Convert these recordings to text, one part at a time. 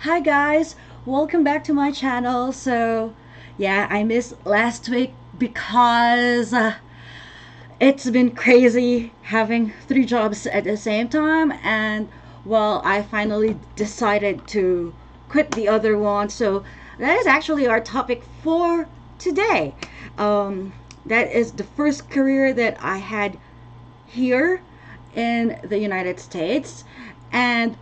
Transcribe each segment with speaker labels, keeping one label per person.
Speaker 1: Hi guys, welcome back to my channel. Yeah, I missed last week because it's been crazy having three jobs at the same time, and well, I finally decided to quit the other one. So that is actually our topic for today. Um, that is the first career that I had here in the United States, and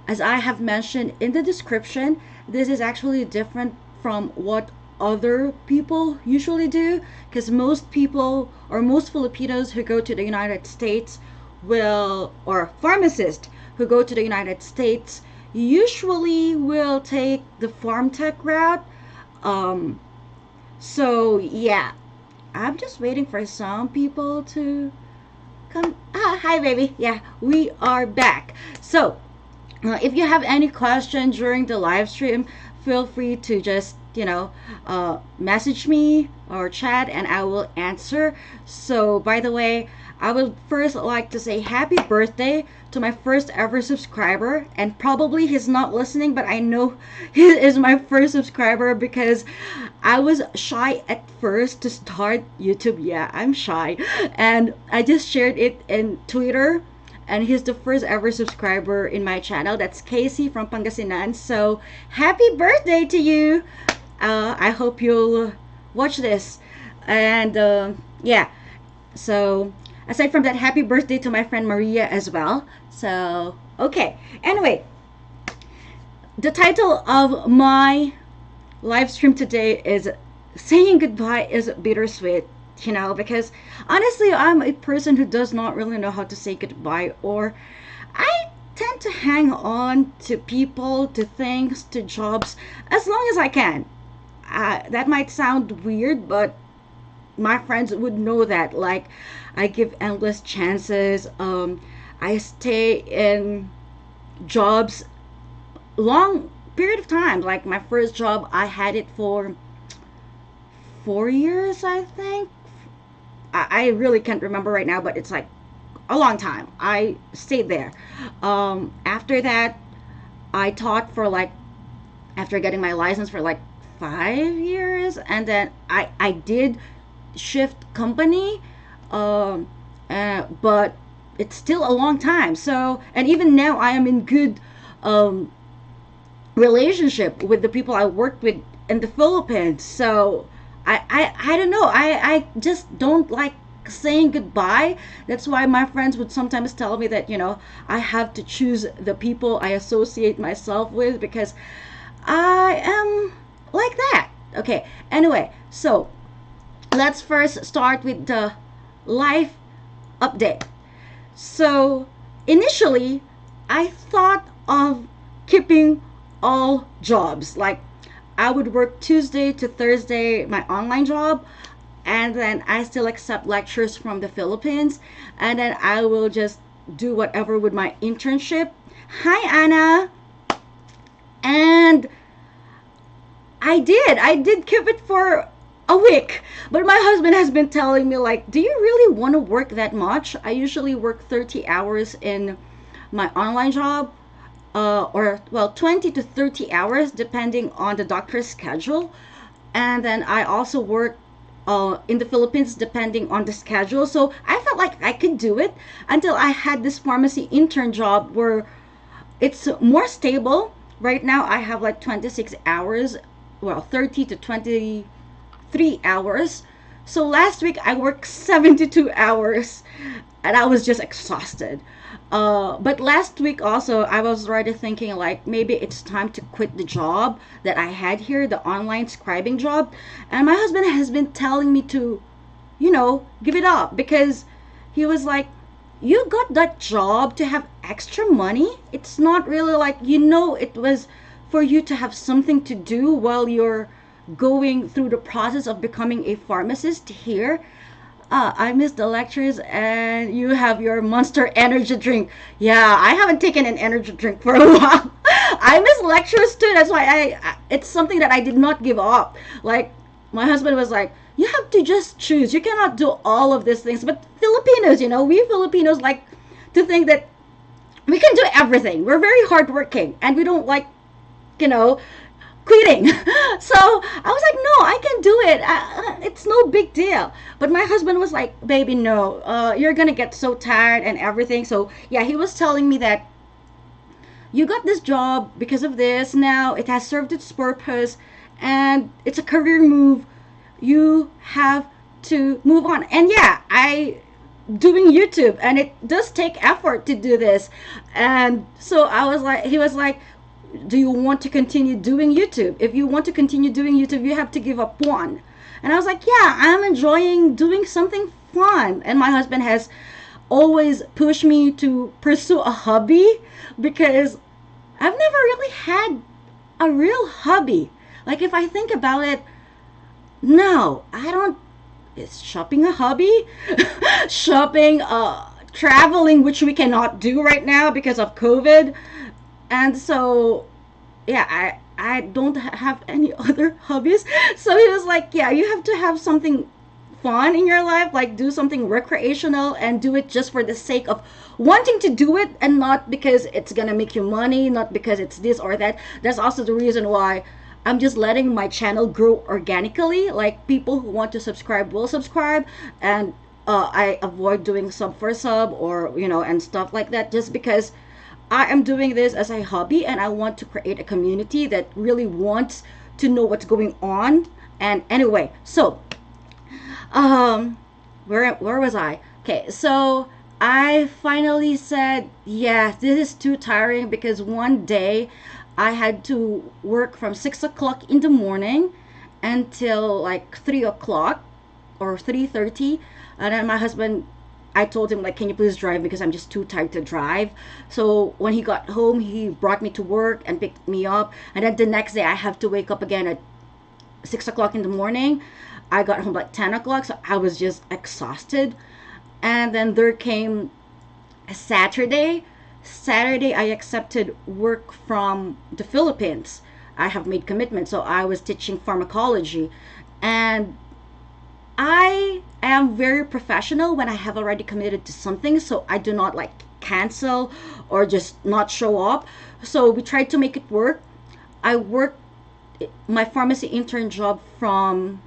Speaker 1: as I have mentioned in the description, this is actually different from what other people usually do, because most people or most Filipinos who go to the United States or pharmacists who go to the United States usually will take the farm tech route. Um, yeah, I'm just waiting for some people to come. Hi, baby. Yeah, we are back. If you have any question during the live stream, feel free to just message me or chat, and I will answer. So, by the way, I would first like to say happy birthday to my first ever subscriber, and probably he's not listening, but I know he is my first subscriber because I was shy at first to start YouTube. Yeah, I'm shy, and I just shared it in Twitter, and he's the first ever subscriber in my channel. That's Casey from Pangasinan. So happy birthday to you. I hope you'll watch this. And yeah, so aside from that, happy birthday to my friend Maria as well. So, okay. Anyway, the title of my live stream today is Saying Goodbye is Bittersweet. Because honestly, I'm a person who does not really know how to say goodbye, or I tend to hang on to people, to things, to jobs as long as I can. That might sound weird, but my friends would know that. Like, I give endless chances. I stay in jobs long period of time. Like my first job, I had it for 4 years, I think. I really can't remember right now, but it's like a long time. I stayed there. After that, I taught for like, after getting my license for like 5 years, and then I did shift company, but it's still a long time. So, and even now, I am in good um, relationship with the people I worked with in the Philippines. So I don't know. I just don't like saying goodbye. That's why my friends would sometimes tell me that, I have to choose the people I associate myself with because I am like that. Okay, anyway, so let's first start with the life update. So initially, I thought of keeping all jobs. Like, I would work Tuesday to Thursday, my online job, and then I still accept lectures from the Philippines, and then I will just do whatever with my internship. Hi, Anna. And I did keep it for a week, but my husband has been telling me, like, do you really want to work that much? I usually work 30 hours in my online job, or well, 20 to 30 hours depending on the doctor's schedule. And then I also work in the Philippines depending on the schedule. So I felt like I could do it until I had this pharmacy intern job where it's more stable. Right now I have like 26 hours, well, 30 to 23 hours. So last week I worked 72 hours, and I was just exhausted. But last week also, I was already thinking like maybe it's time to quit the job that I had here, the online scribing job. And my husband has been telling me to, give it up because he was like, you got that job to have extra money. It's not really like, it was for you to have something to do while you're going through the process of becoming a pharmacist here. I missed the lectures, and you have your Monster energy drink. Yeah, I haven't taken an energy drink for a while. I miss lectures too. That's why it's something that I did not give up. Like, my husband was like, you have to just choose. You cannot do all of these things. But Filipinos, we Filipinos like to think that we can do everything. We're very hardworking, and we don't like, you know, quitting. So I was like, no, I can do it. It's no big deal. But my husband was like, baby, no, you're gonna get so tired and everything. So yeah, he was telling me that you got this job because of this. Now it has served its purpose, and it's a career move. You have to move on. And yeah, I doing YouTube, and it does take effort to do this. And so I was like, he was like, do you want to continue doing YouTube? If you want to continue doing YouTube, you have to give up one. And I was like, yeah, I'm enjoying doing something fun. And my husband has always pushed me to pursue a hobby, because I've never really had a real hobby. Like, if I think about it, no, I don't. Is shopping a hobby? Shopping, traveling, which we cannot do right now because of COVID. And so yeah, I don't have any other hobbies. So he was like, yeah, you have to have something fun in your life, like do something recreational, and do it just for the sake of wanting to do it, and not because it's gonna make you money, not because it's this or that. That's also the reason why I'm just letting my channel grow organically. Like, people who want to subscribe will subscribe, and I avoid doing sub for sub, or and stuff like that, just because I am doing this as a hobby, and I want to create a community that really wants to know what's going on. And anyway, so where was I? Okay, so I finally said, yeah, this is too tiring, because one day I had to work from 6 o'clock in the morning until like 3 o'clock or 3:30. And then my husband, I told him, like, can you please drive, because I'm just too tired to drive. So when he got home, he brought me to work and picked me up. And then the next day I have to wake up again at 6 o'clock in the morning. I got home like 10 o'clock, so I was just exhausted. And then there came a Saturday, I accepted work from the Philippines. I have made commitment, so I was teaching pharmacology. And I am very professional when I have already committed to something, so I do not like cancel or just not show up. So we tried to make it work. I worked my pharmacy intern job from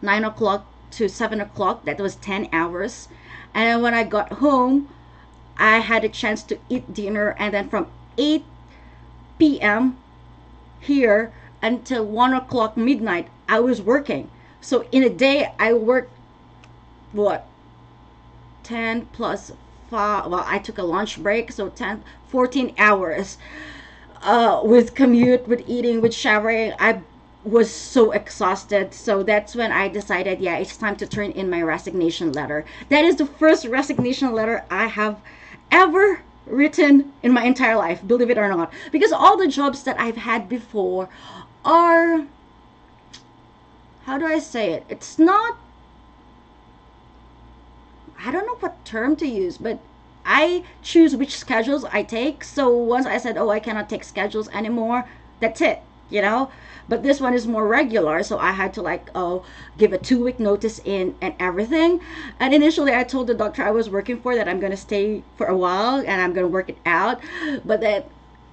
Speaker 1: 9 o'clock to 7 o'clock. That was 10 hours. And then when I got home, I had a chance to eat dinner. And then from 8 p.m. here until 1 o'clock midnight, I was working. So in a day, I worked, what, 10 plus 5. Well, I took a lunch break, so 14 hours. With commute, with eating, with showering, I was so exhausted. So that's when I decided, yeah, it's time to turn in my resignation letter. That is the first resignation letter I have ever written in my entire life, believe it or not. Because all the jobs that I've had before are, how do I say it? It's not, I don't know what term to use, but I choose which schedules I take. So once I said, oh, I cannot take schedules anymore, that's it. But this one is more regular, so I had to, like, give a 2-week notice in and everything. And initially I told the doctor I was working for that I'm gonna stay for a while and I'm gonna work it out, but that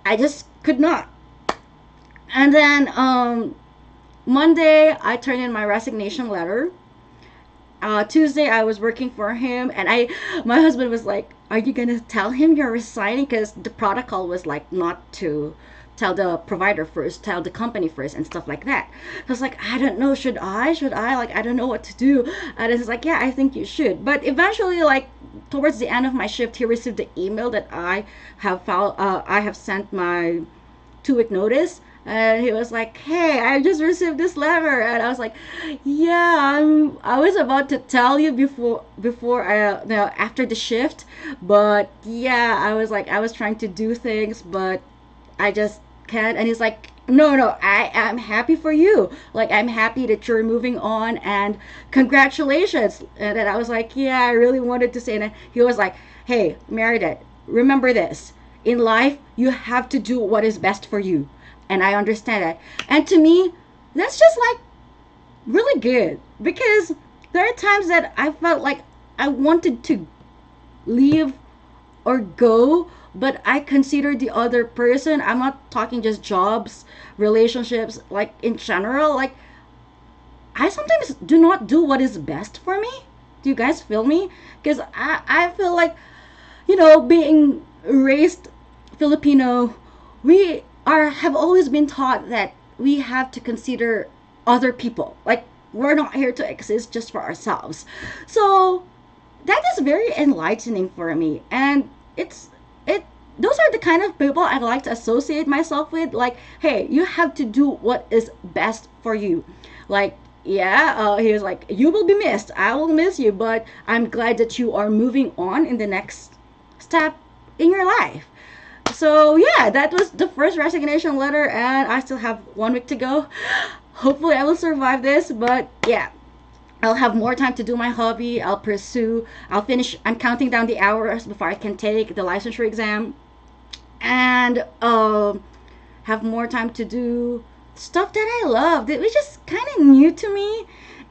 Speaker 1: I just could not. And then Monday I turned in my resignation letter. Tuesday I was working for him, and my husband was like, are you gonna tell him you're resigning? Because the protocol was like not to tell the provider first, tell the company first, and stuff like that. I was like, I don't know, should I, like, I don't know what to do. And it's like, yeah, I think you should. But eventually, like, towards the end of my shift, he received the email that I have sent my 2-week notice. And he was like, hey, I just received this letter. And I was like, yeah, I was about to tell you before after the shift. But yeah, I was trying to do things, but I just can't. And he's like, no, I'm happy for you. Like, I'm happy that you're moving on, and congratulations. And then I was like, yeah, I really wanted to say that. He was like, hey, Meredith, remember this. In life, you have to do what is best for you. And I understand that. And to me, that's just like really good, because there are times that I felt like I wanted to leave or go, but I consider the other person. I'm not talking just jobs, relationships, like in general. Like, I sometimes do not do what is best for me. Do you guys feel me? Because I feel like, being raised Filipino, we are have always been taught that we have to consider other people. Like, we're not here to exist just for ourselves. So that is very enlightening for me, and it those are the kind of people I'd like to associate myself with. Like, hey, you have to do what is best for you. Like, yeah, he was like, you will be missed, I will miss you, but I'm glad that you are moving on in the next step in your life. So yeah, that was the first resignation letter, and I still have 1 week to go. Hopefully I will survive this, but yeah, I'll have more time to do my hobby. I'll finish. I'm counting down the hours before I can take the licensure exam, and have more time to do stuff that I love, that was just kind of new to me.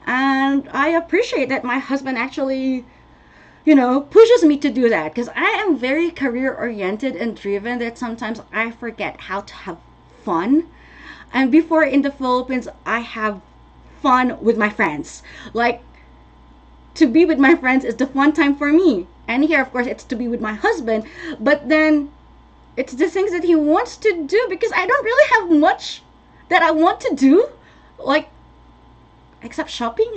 Speaker 1: And I appreciate that my husband actually, pushes me to do that, because I am very career oriented and driven, that sometimes I forget how to have fun. And before in the Philippines, I have fun with my friends. Like, to be with my friends is the fun time for me. And here, of course, it's to be with my husband. But then it's the things that he wants to do, because I don't really have much that I want to do, like, except shopping,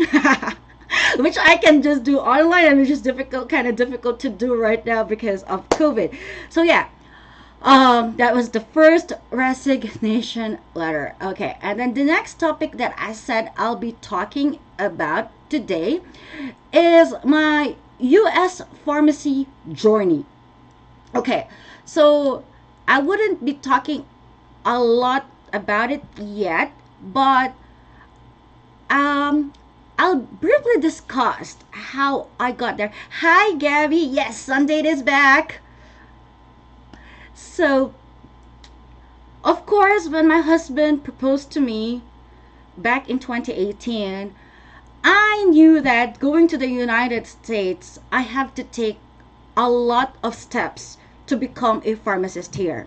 Speaker 1: which I can just do online, and which is kind of difficult to do right now because of COVID. So yeah, that was the first resignation letter. Okay, and then the next topic that I said I'll be talking about today is my US pharmacy journey. Okay, so I wouldn't be talking a lot about it yet, but I'll briefly discuss how I got there. Hi, Gabby. Yes, Sundate is back. So, of course, when my husband proposed to me back in 2018, I knew that going to the United States, I have to take a lot of steps to become a pharmacist here.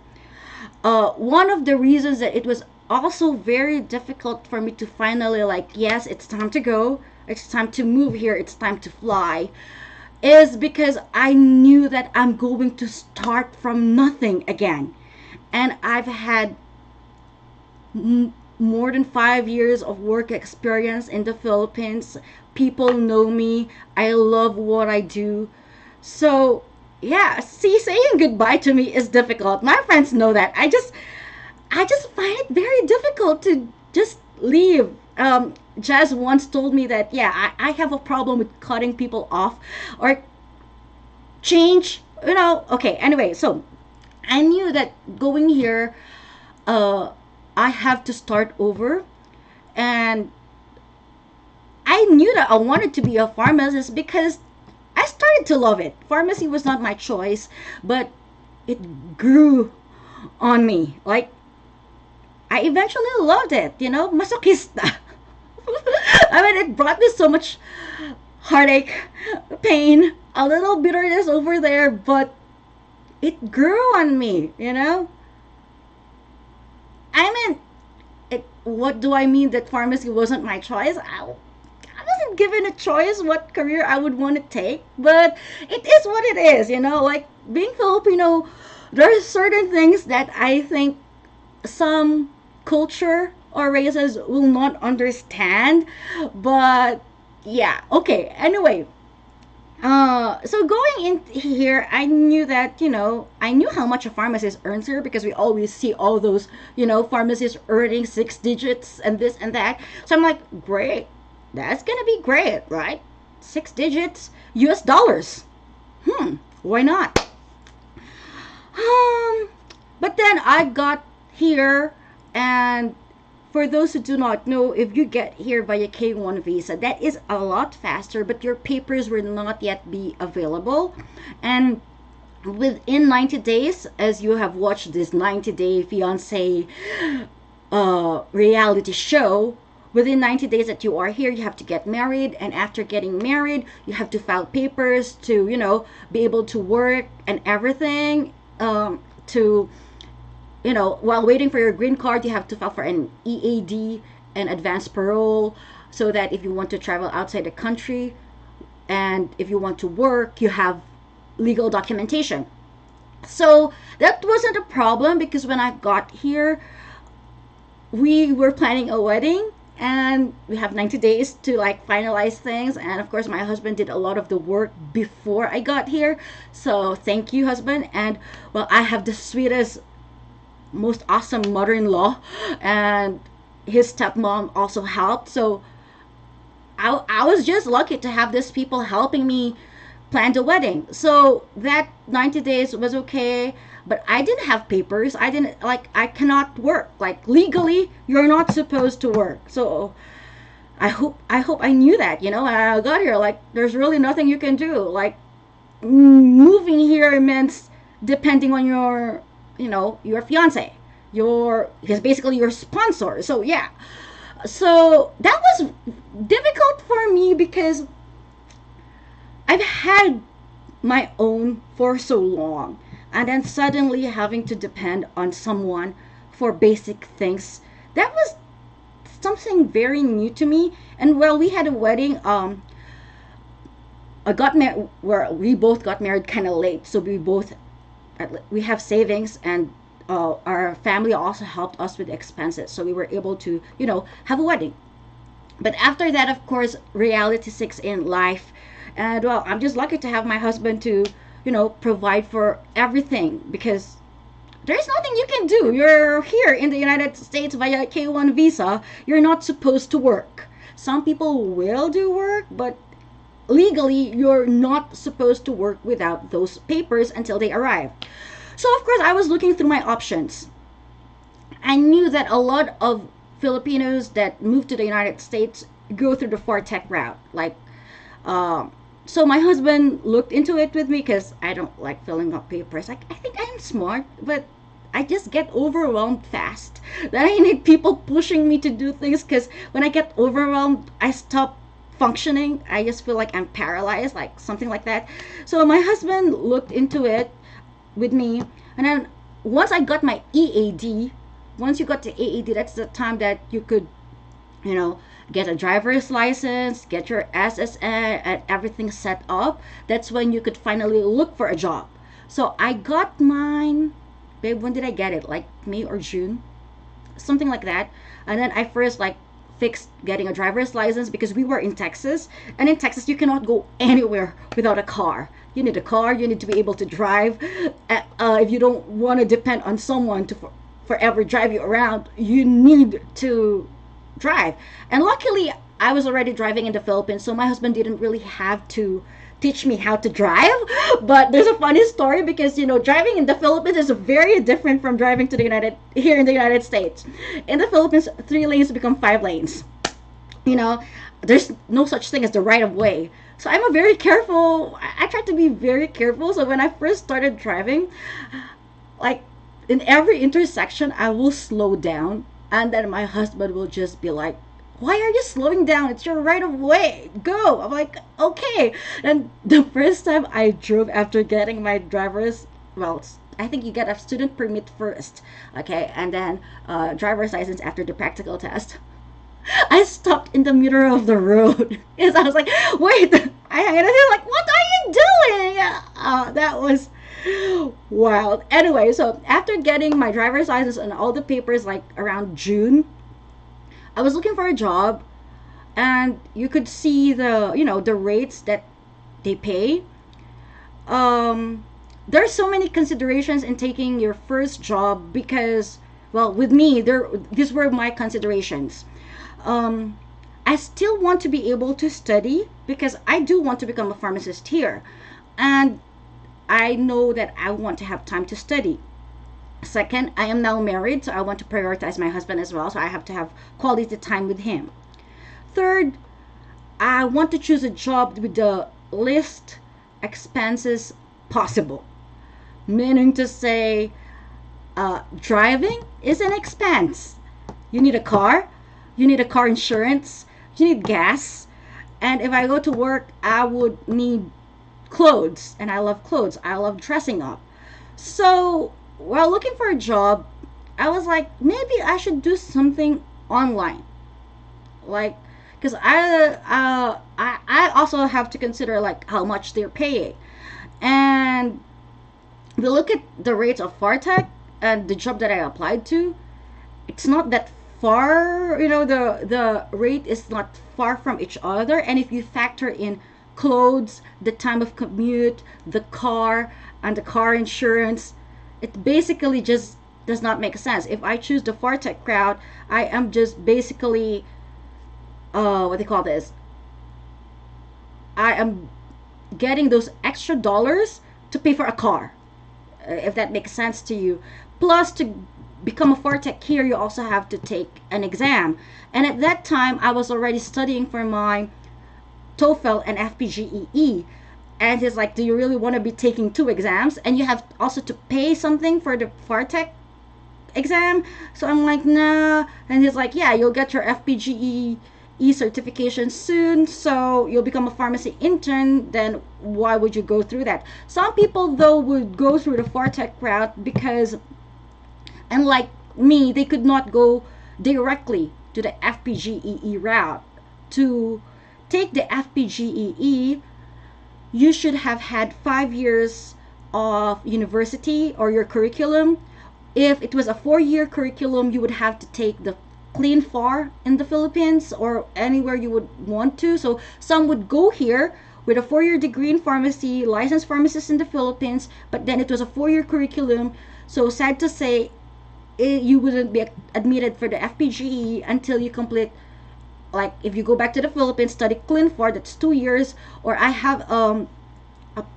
Speaker 1: One of the reasons that it was also very difficult for me to finally, like, yes, it's time to go, it's time to move here, it's time to fly, is because I knew that I'm going to start from nothing again. And I've had more than 5 years of work experience in the Philippines. People know me. I love what I do. So yeah, see, saying goodbye to me is difficult. My friends know that. I just find it very difficult to just leave. Jazz once told me that, yeah, I have a problem with cutting people off or change, Okay, anyway, so I knew that going here, uh, I have to start over. And I knew that I wanted to be a pharmacist because I started to love it. Pharmacy was not my choice, but it grew on me. Like, I eventually loved it, masochista. I mean, it brought me so much heartache, pain, a little bitterness over there, but it grew on me. I mean, what do I mean that pharmacy wasn't my choice? I wasn't given a choice what career I would want to take, but it is what it is. Like, being Filipino, there are certain things that I think some culture or races will not understand. But yeah, okay. Anyway, so going in here, I knew that, I knew how much a pharmacist earns here, because we always see all those, pharmacists earning 6 digits and this and that. So I'm like, great, that's gonna be great, right? 6 digits, US dollars. Why not? But then I got here, and for those who do not know, if you get here via K1 visa, that is a lot faster, but your papers will not yet be available. And within 90 days, as you have watched this 90 Day Fiancé reality show, within 90 days that you are here, you have to get married. And after getting married, you have to file papers to, be able to work and everything. To, while waiting for your green card, you have to file for an EAD, an advanced parole, so that if you want to travel outside the country and if you want to work, you have legal documentation. So that wasn't a problem because when I got here, we were planning a wedding and we have 90 days to like finalize things. And of course, my husband did a lot of the work before I got here. So thank you, husband. And well, I have the sweetest, most awesome mother-in-law, and his stepmom also helped. So I was just lucky to have these people helping me plan the wedding. So that 90 days was okay, but I didn't have papers. I didn't, like, I cannot work. Like, legally, you're not supposed to work. So I hope I knew that, and I got here, like, there's really nothing you can do. Like, moving here means depending on your fiance, because basically your sponsor. So yeah. So that was difficult for me because I've had my own for so long, and then suddenly having to depend on someone for basic things, that was something very new to me. And well, we had a wedding. I got married, where we both got married kind of late, so we have savings, and our family also helped us with expenses, so we were able to have a wedding. But after that, of course, reality sinks in life. And well, I'm just lucky to have my husband to provide for everything, because there's nothing you can do. You're here in the United States via K1 visa. You're not supposed to work. Some people will do work, but legally you're not supposed to work without those papers until they arrive. So of course, I was looking through my options. I knew that a lot of Filipinos that move to the United States go through the ForTech route. Like, so my husband looked into it with me because I don't like filling up papers. Like, I think I'm smart, but I just get overwhelmed fast. That I need people pushing me to do things, because when I get overwhelmed, I stop functioning. I just feel like I'm paralyzed, like something like that. So my husband looked into it with me, and then once I got my EAD, once you got the EAD, that's the time that you could, get a driver's license, get your SSN, and everything set up. That's when you could finally look for a job. So I got mine, babe, when did I get it? Like May or June, something like that. And then I first like fixed getting a driver's license, because we were in Texas, and in Texas you cannot go anywhere without a car. You need a car, you need to be able to drive. If you don't want to depend on someone to forever drive you around, you need to drive. And luckily, I was already driving in the Philippines, so my husband didn't really have to teach me how to drive. But there's a funny story, because driving in the Philippines is very different from driving to here in the United States. In the Philippines, 3 lanes become 5 lanes. There's no such thing as the right of way. So I'm a very careful. I try to be very careful. So when I first started driving, like, in every intersection, I will slow down, and then my husband will just be like, "Why are you slowing down? It's your right of way. Go." I'm like, "Okay." And the first time I drove after getting my I think you get a student permit first, okay, and then driver's license after the practical test. I stopped in the middle of the road because I was like, "Wait!" And they're like, "What are you doing?" That was wild. Anyway, so after getting my driver's license and all the papers, like around June, I was looking for a job, and you could see the rates that they pay. There are so many considerations in taking your first job, because, well, with me, these were my considerations. I still want to be able to study, because I do want to become a pharmacist here, and I know that I want to have time to study. Second, I am now married, so I want to prioritize my husband as well, so I have to have quality time with him. Third, I want to choose a job with the least expenses possible, meaning to say, driving is an expense. You need a car. you need a car insurance, you need gas, and if I go to work, I would need clothes, and I love clothes. I love dressing up. So while looking for a job, I was like, maybe I should do something online, like, because I also have to consider like how much they're paying, and we look at the rates of Fartech and the job that I applied to. It's not that far, the rate is not far from each other, and if you factor in clothes, the time of commute, the car, and the car insurance, it basically just does not make sense. If I choose the Fartech crowd, I am just basically what they call this, I am getting those extra dollars to pay for a car, if that makes sense to you. Plus, to become a Fartech here, you also have to take an exam. And at that time, I was already studying for my TOEFL and FPGEE. And he's like, do you really want to be taking two exams? And you have also to pay something for the Fartech exam. So I'm like, nah. And he's like, yeah, you'll get your FPGEE certification soon, so you'll become a pharmacy intern. Then why would you go through that? Some people though would go through the Fartech route because, unlike me, they could not go directly to the FPGEE route. To take the FPGEE, you should have had 5 years of university or your curriculum. If it was a 4-year curriculum, you would have to take the clean far in the Philippines or anywhere you would want to. So some would go here with a 4-year degree in pharmacy, licensed pharmacist in the Philippines, but then it was a 4-year curriculum. So sad to say, you wouldn't be admitted for the FPGE until you complete, like if you go back to the Philippines, study clean far, that's 2 years. Or I have a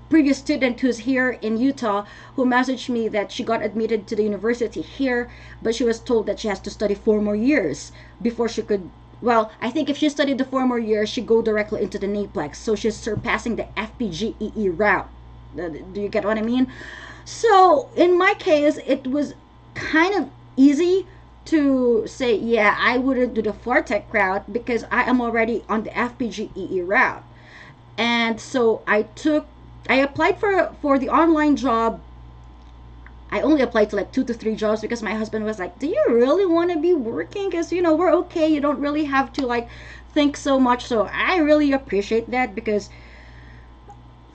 Speaker 1: previous student who's here in Utah who messaged me that she got admitted to the university here, but she was told that she has to study 4 more years before she could. Well, I think if she studied the 4 more years, she'd go directly into the NAPLEX. So she's surpassing the FPGEE route. Do you get what I mean? So in my case, it was kind of easy to say, yeah, I wouldn't do the Fartech route because I am already on the FPGEE route. And so I applied for the online job. I only applied to like 2 to 3 jobs because my husband was like, do you really want to be working? Because we're okay, you don't really have to like think so much. So I really appreciate that, because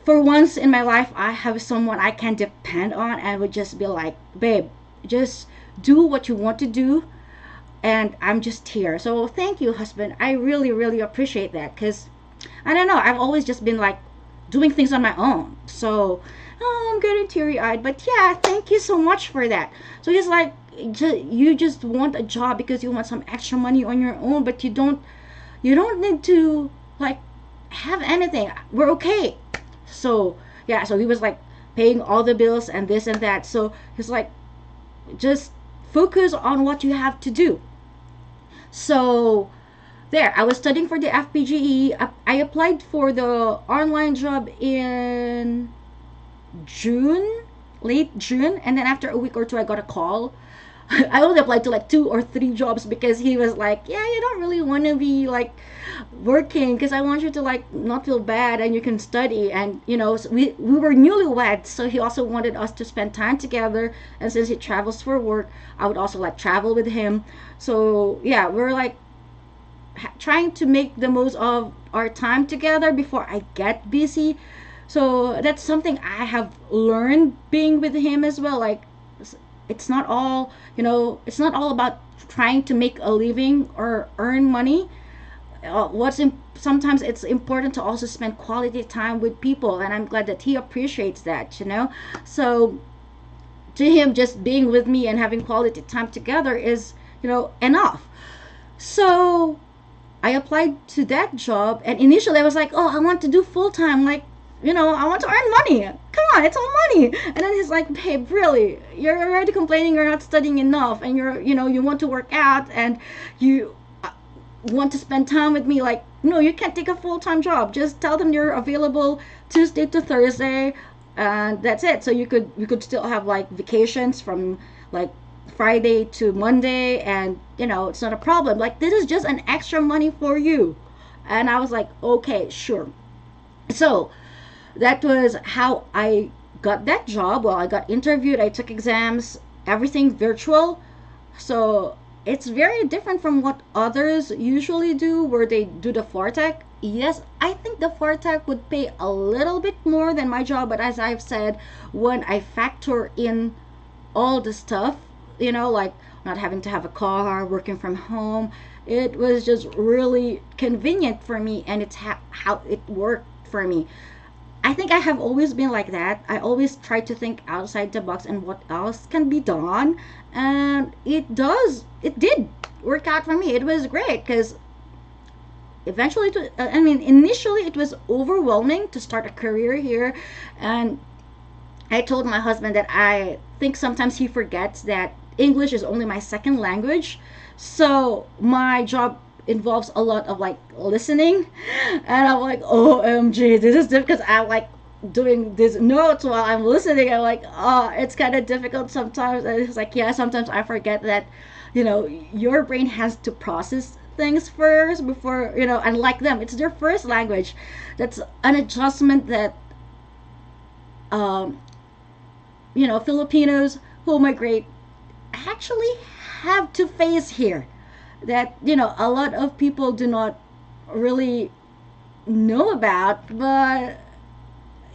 Speaker 1: for once in my life I have someone I can depend on and would just be like, babe, just do what you want to do, and I'm just here. So thank you, husband. I really, really appreciate that, because I don't know, I've always just been like doing things on my own. So I'm getting teary-eyed, but yeah, thank you so much for that. So he's like, you just want a job because you want some extra money on your own, but you don't need to like have anything. We're okay. So yeah, so he was like paying all the bills and this and that. So he's like, just focus on what you have to do. So there, I was studying for the FPGE. I applied for the online job in June, late June, and then after a week or two I got a call. I only applied to like 2 or 3 jobs because he was like, yeah, you don't really want to be like working, because I want you to like not feel bad and you can study. And so we were newlyweds, so he also wanted us to spend time together, and since he travels for work, I would also like travel with him. So yeah, we're like trying to make the most of our time together before I get busy. So that's something I have learned being with him as well. Like, it's not all, it's not all about trying to make a living or earn money. Sometimes it's important to also spend quality time with people, and I'm glad that he appreciates that. So to him, just being with me and having quality time together is, enough. So I applied to that job, and initially I was like, oh, I want to do full time, like, I want to earn money. Come on, it's all money. And then he's like, babe, really, you're already complaining you're not studying enough, and you want to work out, and you want to spend time with me. Like, no, you can't take a full time job. Just tell them you're available Tuesday to Thursday, and that's it. So we could still have like vacations from like Friday to Monday, and it's not a problem. Like, this is just an extra money for you. And I was like, okay, sure. So that was how I got that job. Well, I got interviewed, I took exams, everything virtual. So it's very different from what others usually do, where they do the Fortec. Yes, I think the Fortec would pay a little bit more than my job, but as I've said, when I factor in all the stuff, like not having to have a car, working from home, it was just really convenient for me, and it's how it worked for me. I think I have always been like that. I always try to think outside the box and what else can be done. And it did work out for me. It was great because eventually, initially it was overwhelming to start a career here. And I told my husband that I think sometimes he forgets that English is only my second language. So my job involves a lot of like listening, and I'm like, OMG, this is difficult, because I like doing these notes while I'm listening. I'm like, oh, it's kind of difficult sometimes. And it's like, yeah, sometimes I forget that, your brain has to process things first before, unlike them, it's their first language. That's an adjustment that, um, Filipinos who migrate actually have to face here, that a lot of people do not really know about. But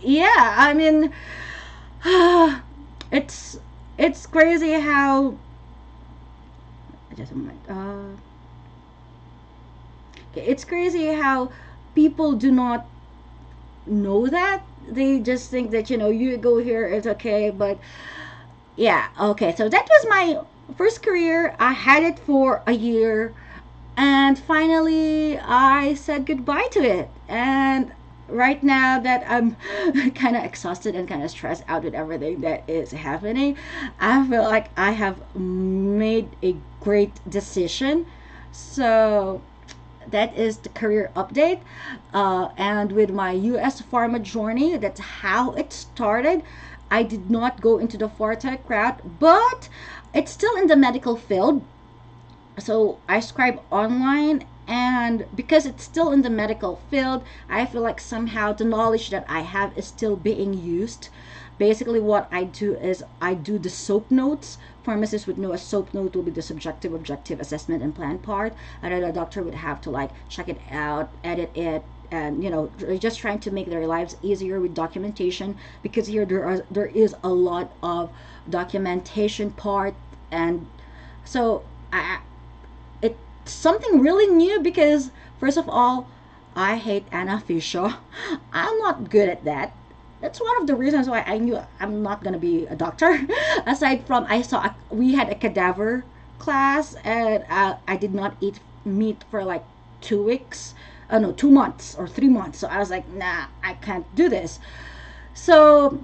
Speaker 1: yeah, it's it's crazy how just a moment. It's crazy how people do not know that. They just think that you go here, it's okay. But yeah, okay, so that was my first career. I had it for a year, and finally I said goodbye to it. And right now that I'm kind of exhausted and kind of stressed out with everything that is happening, I feel like I have made a great decision. So that is the career update. And with my US pharma journey, that's how it started. I did not go into the Fortech route, but it's still in the medical field. So I scribe online, and because it's still in the medical field, I feel like somehow the knowledge that I have is still being used. Basically, what I do is I do the SOAP notes. Pharmacists would know a SOAP note will be the subjective, objective assessment and plan part, and then the doctor would have to like check it out, edit it, and they're just trying to make their lives easier with documentation, because here there is a lot of documentation part. And so it's something really new, because first of all, I hate anesthesia. I'm not good at that. That's one of the reasons why I knew I'm not gonna be a doctor. Aside from, we had a cadaver class, and I did not eat meat for like 2 weeks. No, 2 months or 3 months. So I was like, nah, I can't do this. So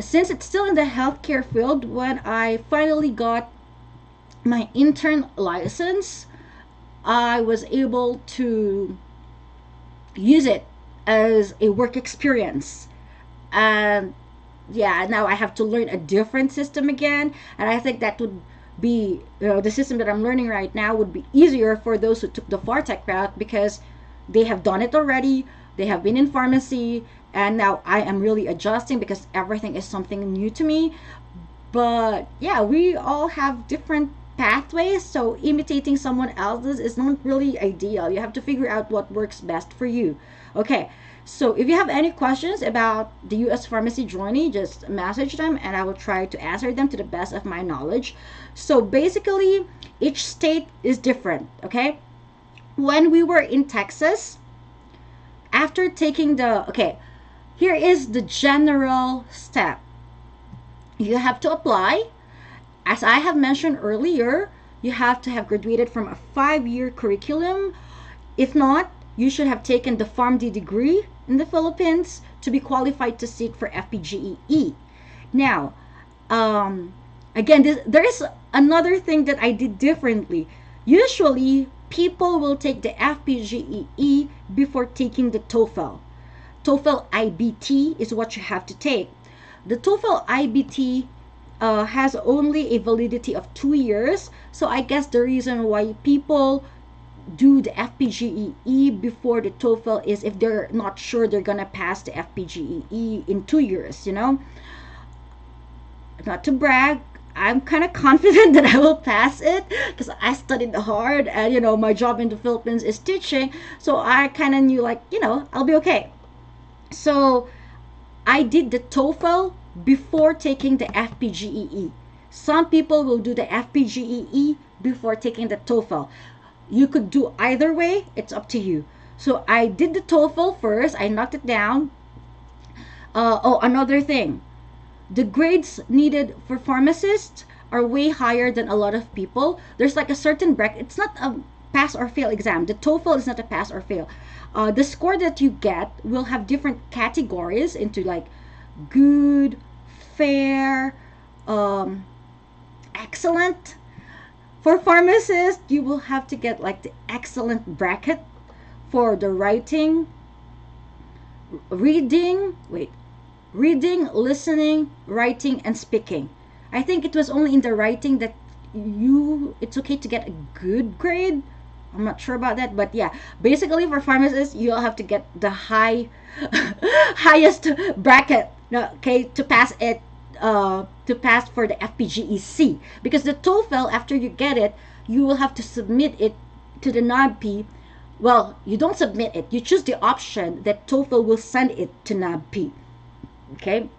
Speaker 1: since it's still in the healthcare field, when I finally got my intern license, I was able to use it as a work experience. And yeah, now I have to learn a different system again. And I think that would be, the system that I'm learning right now would be easier for those who took the Fartech route, because they have done it already. They have been in pharmacy, and now I am really adjusting because everything is something new to me. But yeah, we all have different pathways, so imitating someone else's is not really ideal. You have to figure out what works best for you. Okay, so if you have any questions about the US pharmacy journey, just message them and I will try to answer them to the best of my knowledge. So basically, each state is different. Okay, when we were in Texas, after taking the, okay, here is the general step. You have to apply. As I have mentioned earlier, you have to have graduated from a 5-year curriculum. If not, you should have taken the PharmD degree in the Philippines to be qualified to sit for FPGEE. Now, again, there is another thing that I did differently. Usually, people will take the FPGEE before taking the TOEFL. TOEFL IBT is what you have to take. The TOEFL IBT has only a validity of 2 years. So I guess the reason why people do the FPGEE before the TOEFL is if they're not sure they're gonna pass the FPGEE in 2 years, you know. Not to brag, I'm kind of confident that I will pass it because I studied hard, and you know my job in the Philippines is teaching, so I kind of knew, like, you know, I'll be okay. So I did the TOEFL before taking the FPGEE. Some people will do the FPGEE before taking the TOEFL. You could do either way, it's up to you. So I did the TOEFL first, I knocked it down. Oh, another thing, the grades needed for pharmacists are way higher than a lot of people. There's like a certain bracket. It's not a pass or fail exam. The TOEFL is not a pass or fail. The score that you get will have different categories into like good, fair, excellent. For pharmacists, you will have to get like the excellent bracket for the writing, reading, listening, writing, and speaking. I think it was only in the writing that it's okay to get a good grade. I'm not sure about that, but yeah, basically for pharmacists, you'll have to get the highest bracket, okay, to pass it, to pass for the FPGEC. Because the TOEFL, after you get it, you will have to submit it to the NABP. Well, you don't submit it. You choose the option that TOEFL will send it to NABP. Okay,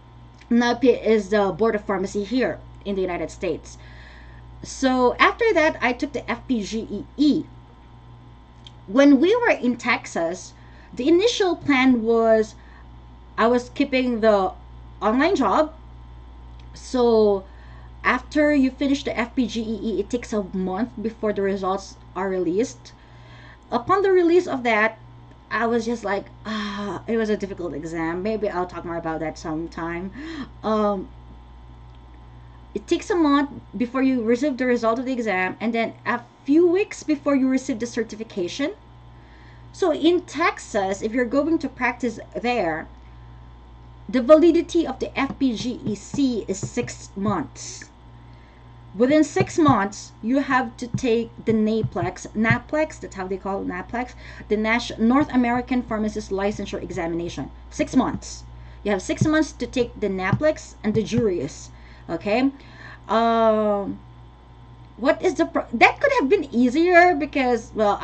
Speaker 1: NABP is the Board of Pharmacy here in the United States. So after that, I took the FPGEE. When we were in Texas, the initial plan was I was keeping the online job. So after you finish the FPGEE, it takes a month before the results are released. Upon the release of that, I was just like, it was a difficult exam. Maybe I'll talk more about that sometime. It takes a month before you receive the result of the exam, and then a few weeks before you receive the certification. So in Texas, if you're going to practice there, the validity of the FPGEC is 6 months. Within 6 months, you have to take the NAPLEX, that's how they call it, NAPLEX, the North American Pharmacist Licensure Examination. 6 months. You have 6 months to take the NAPLEX and the juries. Okay? What is that could have been easier because, well,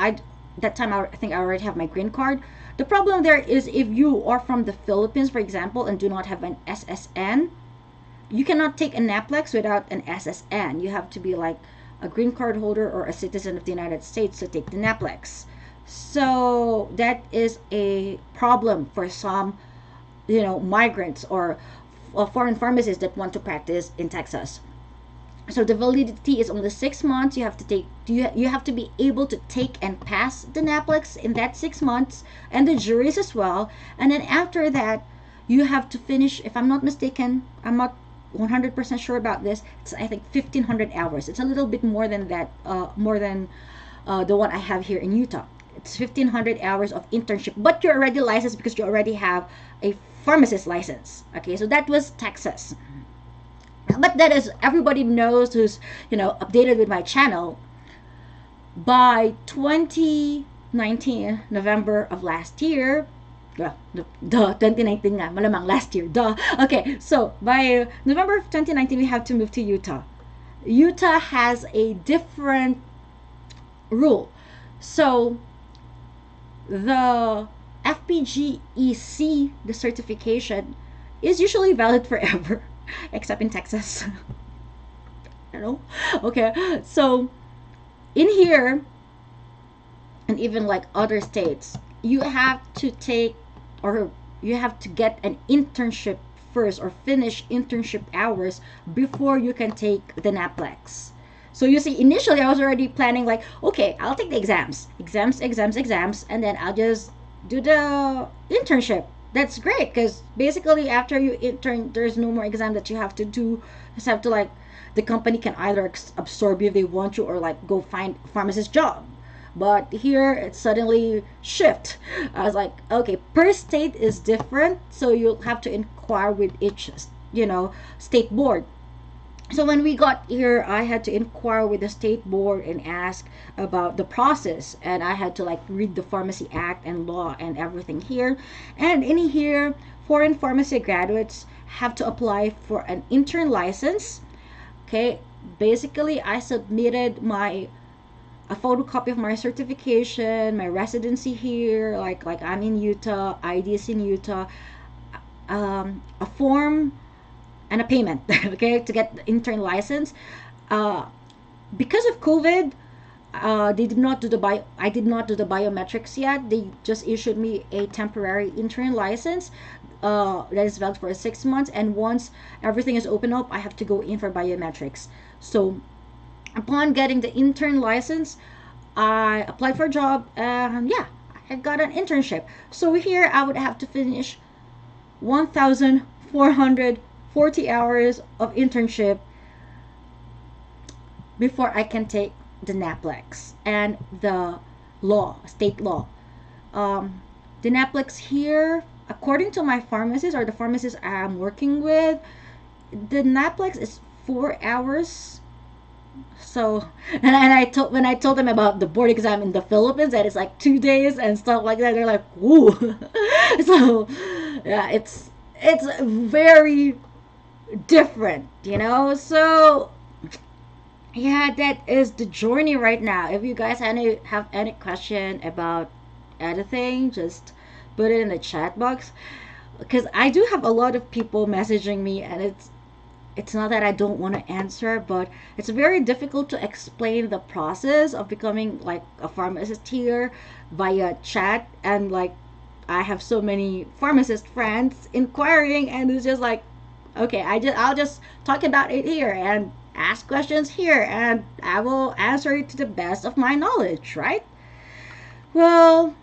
Speaker 1: that time I think I already have my green card. The problem there is if you are from the Philippines, for example, and do not have an SSN, you cannot take a NAPLEX without an SSN. You have to be like a green card holder or a citizen of the United States to take the NAPLEX. So that is a problem for some, you know, migrants or foreign pharmacists that want to practice in Texas. So the validity is only 6 months. You have to take, you have to be able to take and pass the NAPLEX in that 6 months, and the juries as well. And then after that, you have to finish, if I'm not mistaken, I'm not 100% sure about this, it's I think 1,500 hours. It's a little bit more than that, more than the one I have here in Utah. It's 1,500 hours of internship, but you're already licensed because you already have a pharmacist license. Okay, so that was Texas. But that is, everybody knows who's, you know, updated with my channel. By 2019, November of last year, 2019 nga, malamang last year, Okay, so by November of 2019, we have to move to Utah. Utah has a different rule. So the FPGEC, the certification, is usually valid forever, except in Texas. You know? Okay, so in here, and even like other states, you have to take, or you have to get an internship first or finish internship hours before you can take the NAPLEX. So you see, initially I was already planning like, okay, I'll take the exams, and then I'll just do the internship. That's great because basically after you intern, there's no more exam that you have to do. You just have to, like, the company can either absorb you if they want you, or like go find a pharmacist job. But here it suddenly shift. I was like, okay, per state is different, so you'll have to inquire with each, you know, state board. So when we got here, I had to inquire with the state board and ask about the process, and I had to like read the Pharmacy Act and law and everything here. And in here, foreign pharmacy graduates have to apply for an intern license. Okay, basically I submitted my a photocopy of my certification, my residency here, like I'm in Utah, ID is in Utah, a form and a payment, okay, to get the intern license. Uh, because of COVID, they did not do the bio. I did not do the biometrics yet. They just issued me a temporary intern license. That is valid for 6 months, and once everything is open up, I have to go in for biometrics. So, upon getting the intern license, I applied for a job, and yeah, I got an internship. So here, I would have to finish 1,440 hours of internship before I can take the NAPLEX and the law, state law. Um, the NAPLEX here, according to my pharmacist or the pharmacist I'm working with, the NAPLEX is 4 hours. So, and I told when I told them about the board exam in the Philippines that it's like 2 days and stuff like that, they're like, "Ooh." So, yeah, it's very different, you know. So yeah, that is the journey right now. If you guys have any question about anything, just put it in the chat box, because I do have a lot of people messaging me, and it's not that I don't want to answer, but it's very difficult to explain the process of becoming like a pharmacist here via chat. And like I have so many pharmacist friends inquiring, and it's just like, okay, I'll just talk about it here and ask questions here, and I will answer it to the best of my knowledge, right? Well,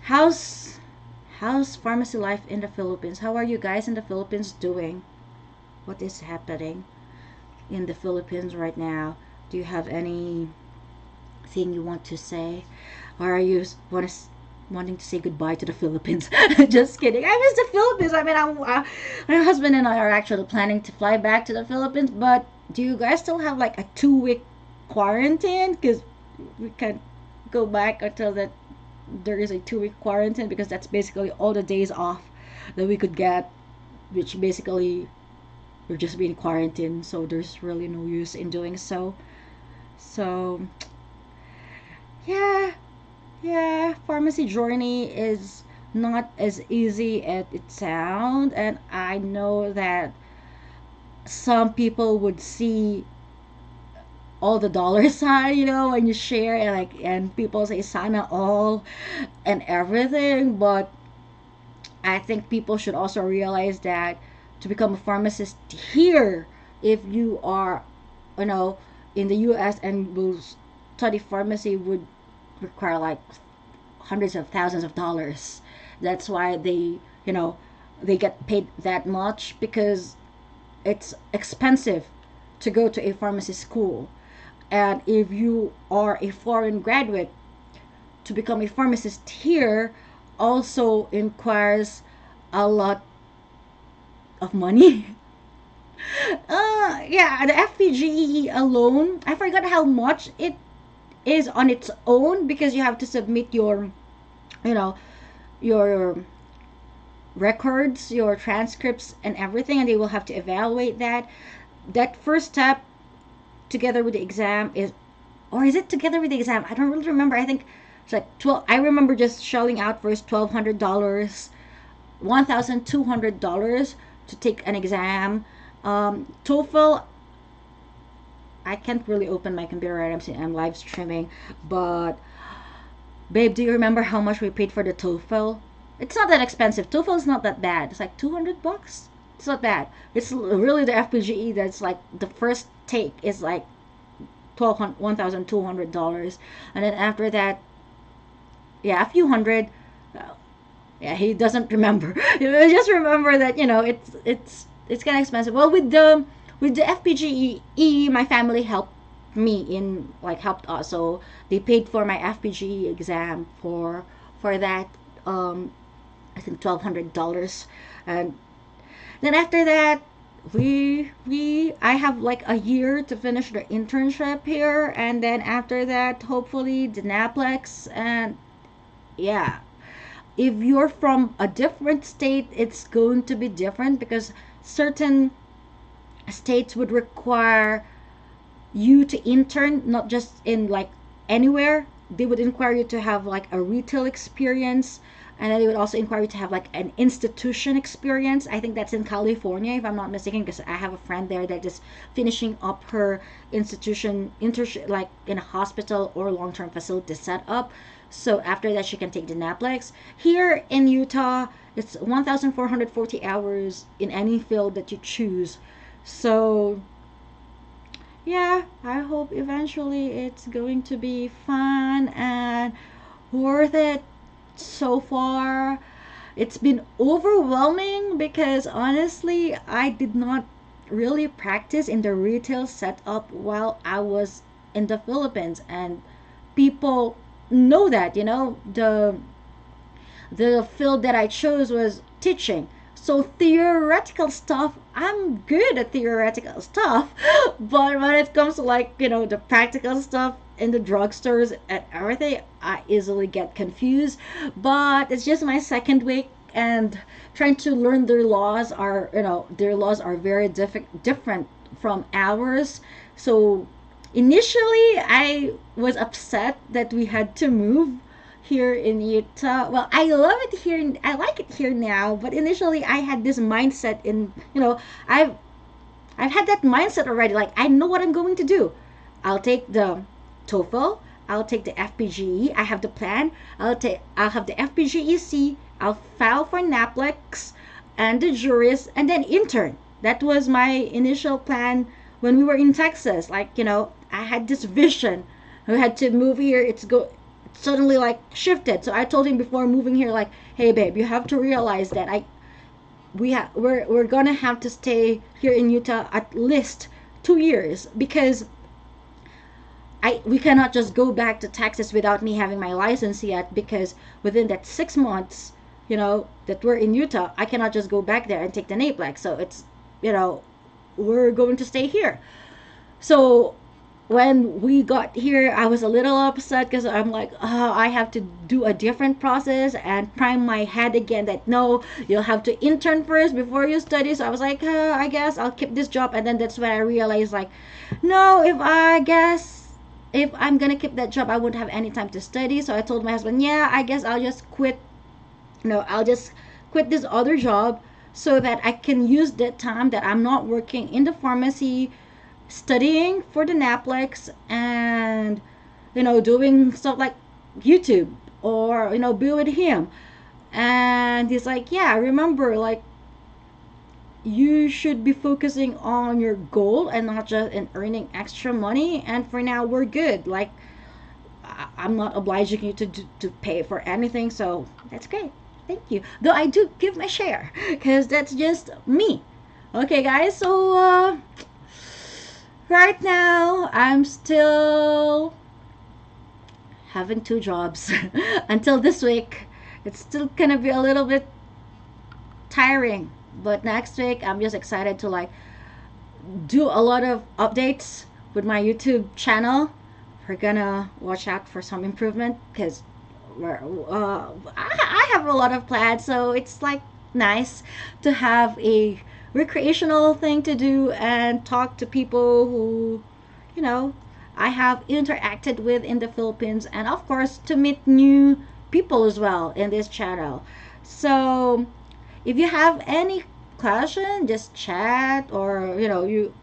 Speaker 1: how's pharmacy life in the Philippines? How are you guys in the Philippines doing? What is happening in the Philippines right now? Do you have anything you want to say, or are you wanting to say goodbye to the Philippines? Just kidding. I miss the Philippines. I mean, my husband and I are actually planning to fly back to the Philippines, but do you guys still have like a 2 week quarantine? Because we can't go back until that there is a 2 week quarantine, because that's basically all the days off that we could get, which basically we're just being quarantined, so there's really no use in doing so. So yeah, yeah, pharmacy journey is not as easy as it sounds, and I know that some people would see all the dollar sign, you know, when you share, and like, and people say sana all and everything. But I think people should also realize that to become a pharmacist here, if you are, you know, in the US and will study pharmacy, would require like hundreds of thousands of dollars. That's why you know, they get paid that much, because it's expensive to go to a pharmacy school. And if you are a foreign graduate, to become a pharmacist here also requires a lot of money. Yeah, the FPGE alone, I forgot how much it is on its own, because you have to submit your, you know, your records, your transcripts, and everything, and they will have to evaluate that. That first step, together with the exam, is, or is it together with the exam? I don't really remember. I think it's like 12. I remember just shelling out first $1,200, $1,200 to take an exam. TOEFL, I can't really open my computer right. I'm live streaming, but babe, do you remember how much we paid for the TOEFL? It's not that expensive. TOEFL is not that bad. It's like $200. It's not bad. It's really the FPGE that's like the first take is like $1,200, and then after that, yeah, a few hundred. Yeah, he doesn't remember. Just remember that, you know, it's kind of expensive. Well, with the FPGE, my family helped me in, like, helped us, so they paid for my FPGE exam for that. I think $1,200, and then after that, I have like a year to finish the internship here, and then after that, hopefully the Naplex. And yeah, if you're from a different state, it's going to be different because certain states would require you to intern not just in like anywhere. They would require you to have like a retail experience, and then they would also require you to have like an institution experience. I think that's in California if I'm not mistaken, because I have a friend there that is finishing up her institution internship like in a hospital or long-term facility setup. So after that she can take the Naplex. Here in Utah it's 1440 hours in any field that you choose. So yeah, I hope eventually it's going to be fun and worth it. So far it's been overwhelming because honestly I did not really practice in the retail setup while I was in the Philippines, and people know that, the field that I chose was teaching. So theoretical stuff, I'm good at theoretical stuff, but when it comes to like, the practical stuff in the drugstores and everything, I easily get confused. But it's just my second week, and trying to learn their laws are very different from ours. So initially I was upset that we had to move here in Utah. Well, I love it here. I like it here now. But initially, I had this mindset I've had that mindset already. Like I know what I'm going to do. I'll take the TOEFL. I'll take the FPGE. I have the plan. I'll have the FPGEC. I'll file for NAPLEX and the juris, and then intern. That was my initial plan when we were in Texas. Like I had this vision. I had to move here. Suddenly like shifted. So I told him before moving here, like, hey babe, you have to realize that we're gonna have to stay here in Utah at least 2 years, because we cannot just go back to Texas without me having my license yet, because within that 6 months, that we're in Utah, I cannot just go back there and take the NAPLEX. So it's, we're going to stay here. So when we got here, I was a little upset because I'm like, oh, I have to do a different process and prime my head again that no, you'll have to intern first before you study. So I was like, I guess I'll keep this job. And then that's when I realized, like, no, if I'm gonna keep that job, I wouldn't have any time to study. So I told my husband, yeah, I guess I'll just quit. I'll just quit this other job so that I can use that time that I'm not working in the pharmacy, studying for the NAPLEX, and doing stuff like YouTube, or be with him. And he's like, yeah, remember, like, you should be focusing on your goal and not just in earning extra money. And for now we're good. Like, I'm not obliging you to pay for anything, so that's great. Thank you, though I do give my share because that's just me. Okay guys, so right now I'm still having two jobs until this week. It's still gonna be a little bit tiring, but next week I'm just excited to like do a lot of updates with my YouTube channel. We're gonna watch out for some improvement because I have a lot of plans, so it's like nice to have a recreational thing to do and talk to people who I have interacted with in the Philippines, and of course to meet new people as well in this channel. So if you have any question, just chat, or you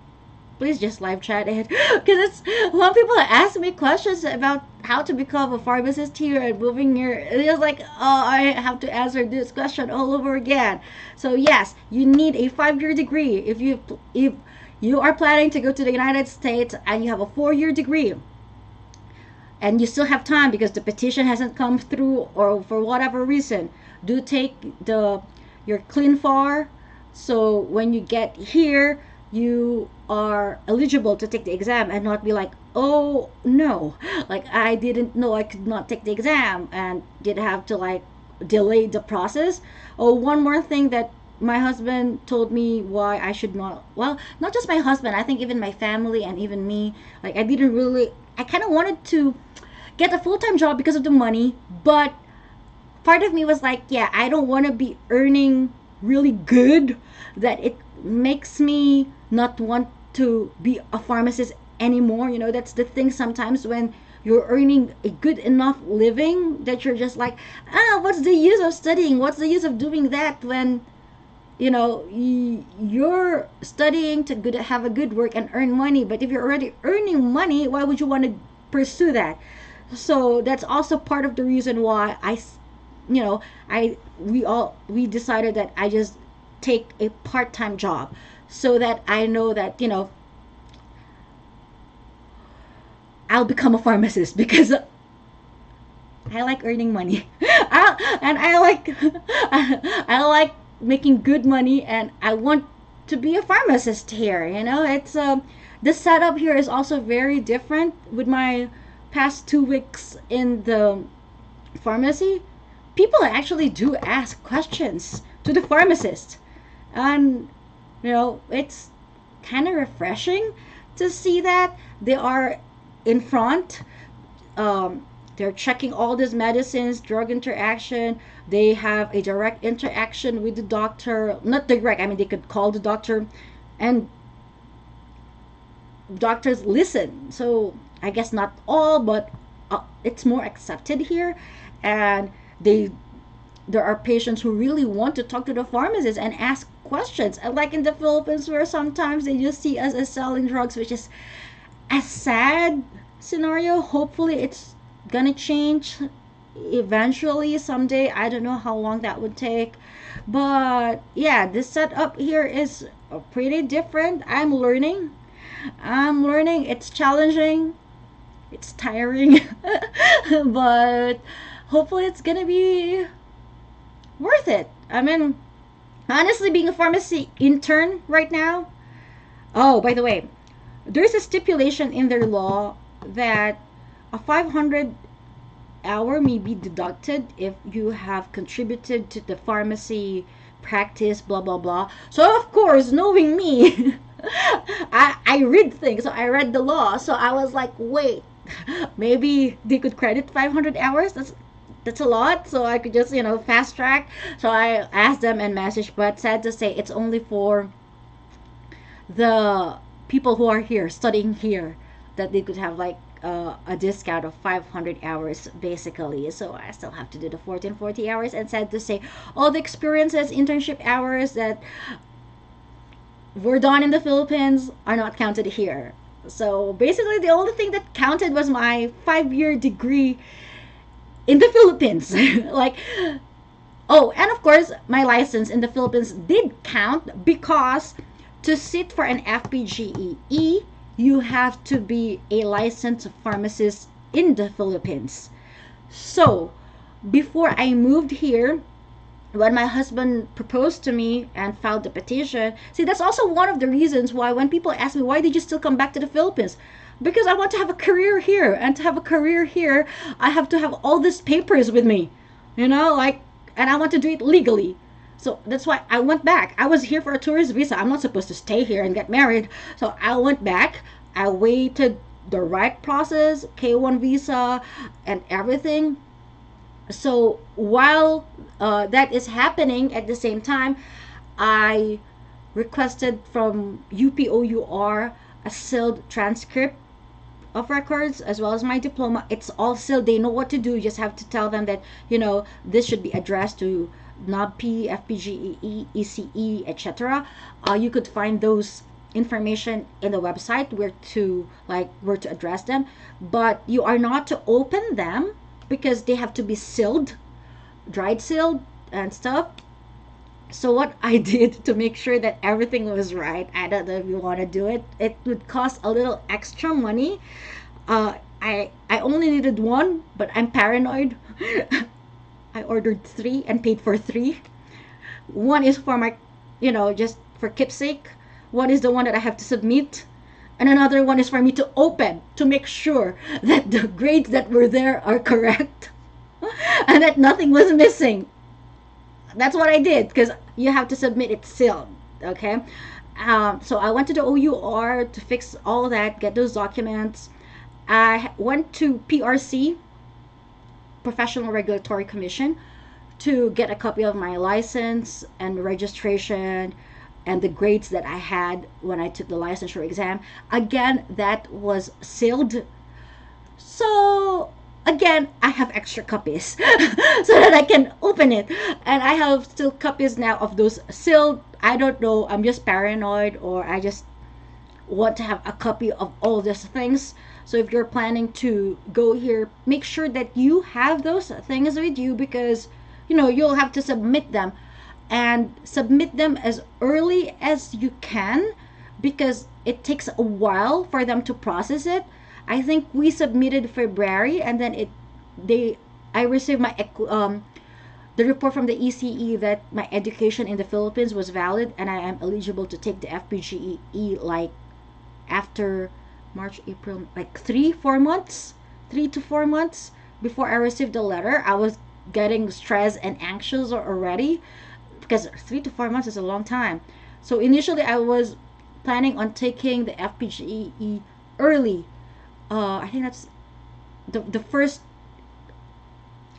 Speaker 1: please just live chat it because it's when people ask me questions about how to become a pharmacist here and moving here, it's like, oh, I have to answer this question all over again. So yes, you need a 5-year degree if you are planning to go to the United States and you have a 4-year degree and you still have time because the petition hasn't come through or for whatever reason. Do take your clean far, so when you get here you are eligible to take the exam and not be like, oh no, like I didn't know I could not take the exam and did have to like delay the process. Oh, one more thing that my husband told me why I should not, well, not just my husband, I think even my family and even me, like I didn't really, I kind of wanted to get a full-time job because of the money, but part of me was like, yeah, I don't want to be earning really good that it makes me not want to be a pharmacist anymore. You know, that's the thing sometimes when you're earning a good enough living that you're just like, what's the use of studying? What's the use of doing that when you're studying to good have a good work and earn money, but if you're already earning money, why would you want to pursue that? So that's also part of the reason why you know I we decided that I just take a part-time job so that I know that I'll become a pharmacist because I like earning money. And I like I like making good money, and I want to be a pharmacist here. It's the setup here is also very different with my past 2 weeks in the pharmacy. People actually do ask questions to the pharmacist, and it's kind of refreshing to see that they are in front. They're checking all these medicines, drug interaction. They have a direct interaction with the doctor. Not direct, I mean, they could call the doctor, and doctors listen. So I guess not all, but it's more accepted here. And they there are patients who really want to talk to the pharmacist and ask questions. And like in the Philippines, where sometimes they just see us as selling drugs, which is a sad scenario. Hopefully it's gonna change eventually someday. I don't know how long that would take, but yeah, this setup here is pretty different. I'm learning. It's challenging, it's tiring, but hopefully it's gonna be worth it. I mean, honestly, being a pharmacy intern right now. Oh, by the way, there's a stipulation in their law that a 500 hour may be deducted if you have contributed to the pharmacy practice, blah blah blah. So of course, knowing me, I read things, so I read the law, so I was like, wait, maybe they could credit 500 hours. That's a lot, so I could just fast track. So I asked them and messaged, but sad to say, it's only for the people who are here studying here that they could have like a discount of 500 hours basically. So I still have to do the 1440 hours, and sad to say, all the experiences, internship hours that were done in the Philippines are not counted here. So basically the only thing that counted was my 5-year degree in the Philippines. Like, oh, and of course my license in the Philippines did count, because to sit for an FPGEE, you have to be a licensed pharmacist in the Philippines. So, before I moved here, when my husband proposed to me and filed the petition, see, that's also one of the reasons why when people ask me, why did you still come back to the Philippines? Because I want to have a career here. And to have a career here, I have to have all these papers with me. Like, and I want to do it legally. So that's why I went back. I was here for a tourist visa. I'm not supposed to stay here and get married. So I went back. I waited the right process, K1 visa, and everything. So while that is happening at the same time, I requested from UPOUR a sealed transcript of records as well as my diploma. It's all sealed. They know what to do. You just have to tell them that this should be addressed to NOBP, FPGEE, ECE, etc. You could find those information in the website where to address them, but you are not to open them because they have to be sealed, dried sealed and stuff. So what I did to make sure that everything was right, I don't know if you want to do it, it would cost a little extra money. I only needed one, but I'm paranoid. I ordered 3 and paid for 3. One is for my, just for keepsake. One is the one that I have to submit, and another one is for me to open to make sure that the grades that were there are correct and that nothing was missing. That's what I did because you have to submit it sealed. Okay. So I went to the OUR to fix all that, get those documents. I went to PRC, Professional Regulatory Commission, to get a copy of my license and registration and the grades that I had when I took the licensure exam. Again, that was sealed. So again, I have extra copies so that I can open it. And I have still copies now of those sealed. I don't know, I'm just paranoid, or I just want to have a copy of all these things. So if you're planning to go here, make sure that you have those things with you, because you'll have to submit them, and submit them as early as you can, because it takes a while for them to process it. I think we submitted February, and then I received the report from the ECE that my education in the Philippines was valid, and I am eligible to take the FPGEE like after March, April, like 3 to 4 months, 3 to 4 months before I received the letter. I was getting stressed and anxious already, because 3 to 4 months is a long time. So initially I was planning on taking the FPGEE early. I think that's the first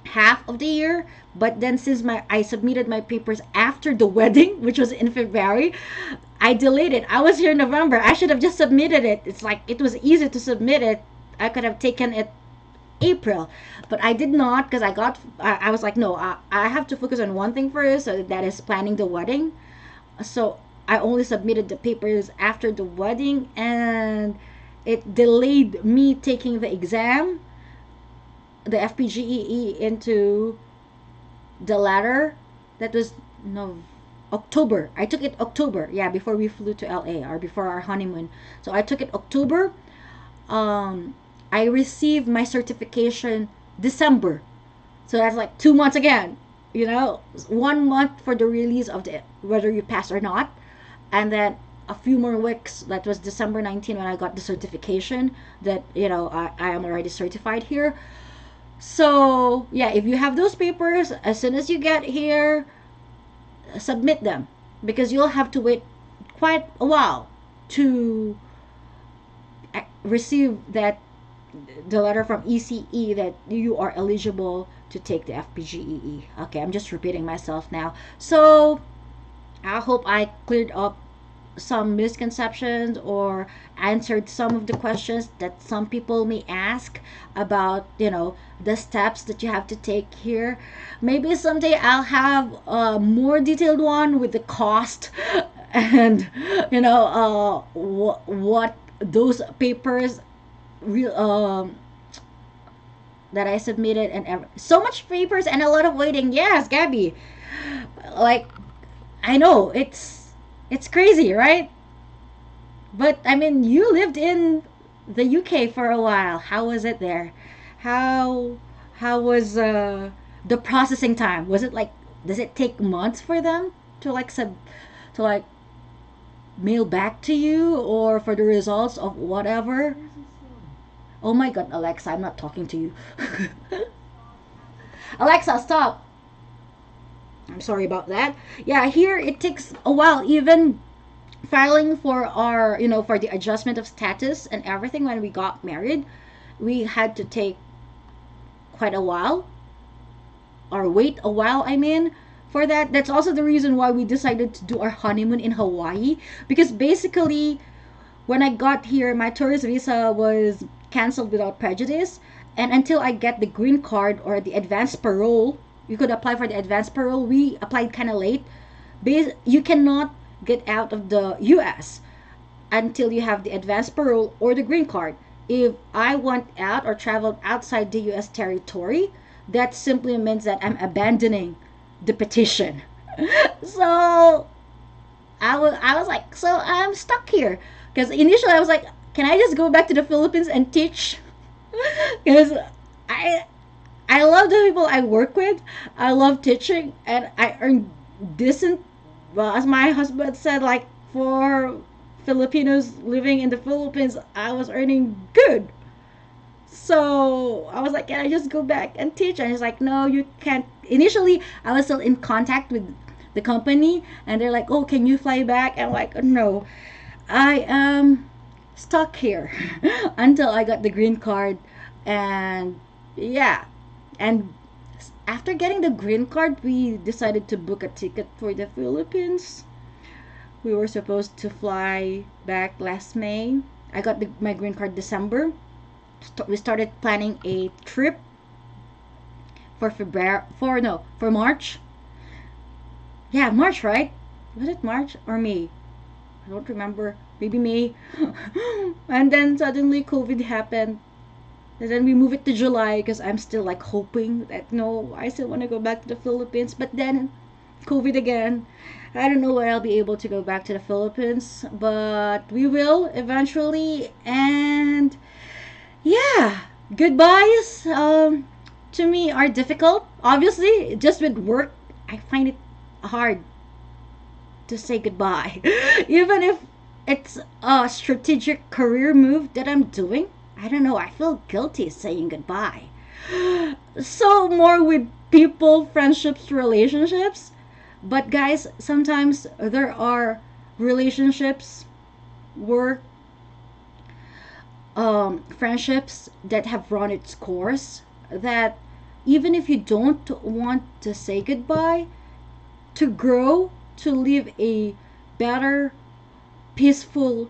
Speaker 1: half of the year, but then since I submitted my papers after the wedding, which was in February, I delayed it. I was here in November. I should have just submitted it. It's like it was easy to submit it. I could have taken it April, but I did not, because I was like, no, I have to focus on one thing first, so that is planning the wedding. So I only submitted the papers after the wedding, and it delayed me taking the exam, the FPGEE, into the latter. That was no October. I took it October, yeah, before we flew to LA, or before our honeymoon. So I took it October. I received my certification December. So that's like 2 months again. 1 month for the release of the whether you pass or not, and then a few more weeks. That was December 19 when I got the certification that I am already certified here. So yeah, if you have those papers, as soon as you get here, submit them, because you'll have to wait quite a while to receive the letter from ECE that you are eligible to take the FPGEE. Okay, I'm just repeating myself now. So I hope I cleared up some misconceptions, or answered some of the questions that some people may ask about the steps that you have to take here. Maybe someday I'll have a more detailed one with the cost and what those papers real that I submitted, and so much papers and a lot of waiting. Yes, Gabby, like, I know it's crazy, right? But I mean, you lived in the UK for a while. How was it there? How was the processing time? Was it like, does it take months for them to to like mail back to you, or for the results of whatever? Oh my god, Alexa, I'm not talking to you. Alexa, stop. I'm sorry about that. Yeah, here it takes a while, even filing for our, for the adjustment of status and everything. When we got married, we had to take quite a while, or wait a while, I mean, for that. That's also the reason why we decided to do our honeymoon in Hawaii, because basically when I got here, my tourist visa was canceled without prejudice, and until I get the green card or the advanced parole, you could apply for the advanced parole. We applied kind of late. You cannot get out of the US until you have the advanced parole or the green card. If I went out or traveled outside the US territory, that simply means that I'm abandoning the petition. So I was like, so I'm stuck here. Because initially I was like, can I just go back to the Philippines and teach? Because I love the people I work with. I love teaching, and I earn decent. Well, as my husband said, like, for Filipinos living in the Philippines, I was earning good. So I was like, can I just go back and teach? And he's like, no, you can't. Initially, I was still in contact with the company, and they're like, oh, can you fly back? And I'm like, no, I am stuck here until I got the green card. And yeah, and after getting the green card, we decided to book a ticket for the Philippines. We were supposed to fly back last May. I got my green card December. We started planning a trip for February, for no, for March. Yeah, March, right? Was it March or May? I don't remember. Maybe May. And then suddenly COVID happened. And then we move it to July because I'm still like hoping that no, I still want to go back to the Philippines. But then COVID again. I don't know when I'll be able to go back to the Philippines, but we will eventually. And yeah, goodbyes to me are difficult. Obviously, just with work, I find it hard to say goodbye. Even if it's a strategic career move that I'm doing, I don't know, I feel guilty saying goodbye. So, more with people, friendships, relationships. But, guys, sometimes there are relationships, work, friendships that have run its course that even if you don't want to say goodbye, to grow, to live a better, peaceful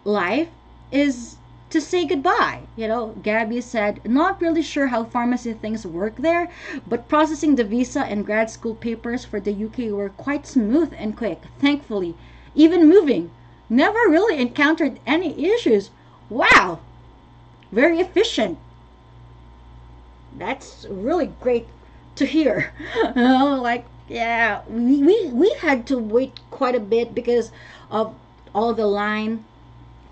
Speaker 1: life is to say goodbye. You know, Gabby said, not really sure how pharmacy things work there, but processing the visa and grad school papers for the UK were quite smooth and quick, thankfully. Even moving, never really encountered any issues. Wow, very efficient. That's really great to hear. You know, like, yeah, we had to wait quite a bit because of all the line